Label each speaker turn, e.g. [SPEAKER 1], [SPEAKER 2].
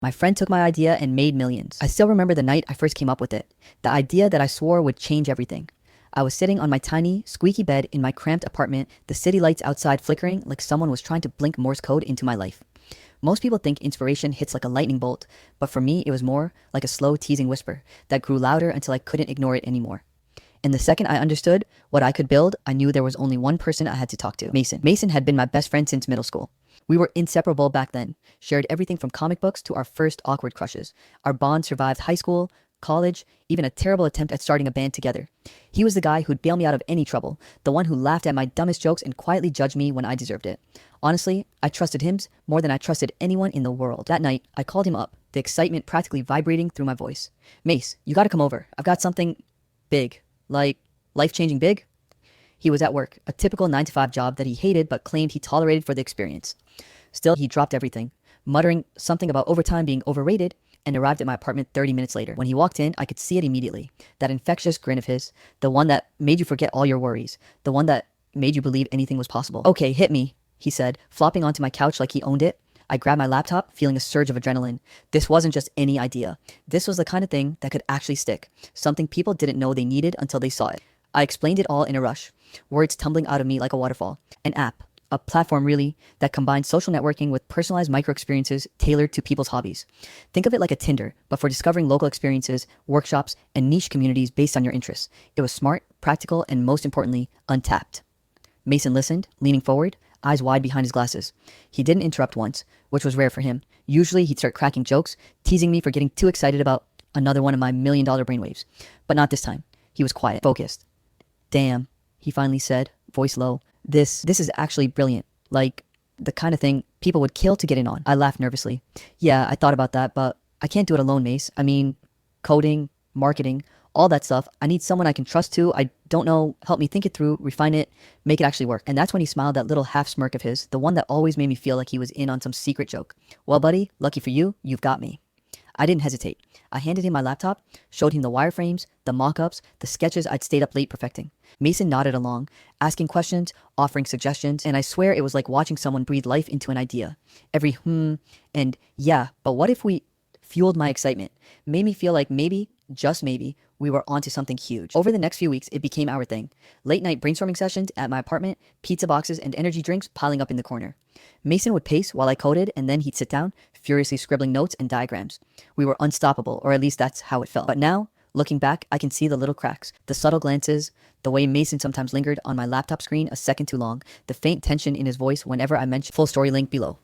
[SPEAKER 1] My friend took my idea and made millions. I still remember the night I first came up with it. The idea that I swore would change everything. I was sitting on my tiny, squeaky bed in my cramped apartment, the city lights outside flickering like someone was trying to blink Morse code into my life. Most people think inspiration hits like a lightning bolt, but for me it was more like a slow teasing whisper that grew louder until I couldn't ignore it anymore. And the second I understood what I could build, I knew there was only one person I had to talk to. Mason. Mason had been my best friend since middle school. We were inseparable back then, shared everything from comic books to our first awkward crushes. Our bond survived high school, college, even a terrible attempt at starting a band together. He was the guy who'd bail me out of any trouble, the one who laughed at my dumbest jokes and quietly judged me when I deserved it. Honestly, I trusted him more than I trusted anyone in the world. That night, I called him up, the excitement practically vibrating through my voice. Mace, you gotta come over. I've got something big. Like, life-changing big? He was at work, a typical 9 to 5 job that he hated but claimed he tolerated for the experience. Still, he dropped everything, muttering something about overtime being overrated, and arrived at my apartment 30 minutes later. When he walked in, I could see it immediately. That infectious grin of his, the one that made you forget all your worries, the one that made you believe anything was possible. Okay, hit me, he said, flopping onto my couch like he owned it. I grabbed my laptop, feeling a surge of adrenaline. This wasn't just any idea. This was the kind of thing that could actually stick. Something people didn't know they needed until they saw it. I explained it all in a rush, words tumbling out of me like a waterfall. An app, a platform really, that combines social networking with personalized micro-experiences tailored to people's hobbies. Think of it like a Tinder, but for discovering local experiences, workshops, and niche communities based on your interests. It was smart, practical, and most importantly, untapped. Mason listened, leaning forward, eyes wide behind his glasses. He didn't interrupt once, which was rare for him. Usually he'd start cracking jokes, teasing me for getting too excited about another one of my $1,000,000 brainwaves. But not this time. He was quiet, focused. Damn, he finally said, voice low. This is actually brilliant. Like, the kind of thing people would kill to get in on. I laughed nervously. Yeah, I thought about that, but I can't do it alone, Mace. I mean, coding, marketing, all that stuff. I need someone I can trust to. I don't know, help me think it through, refine it, make it actually work. And that's when he smiled, that little half smirk of his, the one that always made me feel like he was in on some secret joke. Well, buddy, lucky for you, you've got me. I didn't hesitate. I handed him my laptop, showed him the wireframes, the mock-ups, the sketches I'd stayed up late perfecting. Mason nodded along, asking questions, offering suggestions, and I swear it was like watching someone breathe life into an idea. Every and yeah, but what if we fueled my excitement, made me feel like maybe, just maybe, we were onto something huge. Over the next few weeks, it became our thing. Late night brainstorming sessions at my apartment, pizza boxes and energy drinks piling up in the corner. Mason would pace while I coded, and then he'd sit down, furiously scribbling notes and diagrams. We were unstoppable, or at least that's how it felt. But now, looking back, I can see the little cracks, the subtle glances, the way Mason sometimes lingered on my laptop screen a second too long, the faint tension in his voice whenever I mentioned full story link below.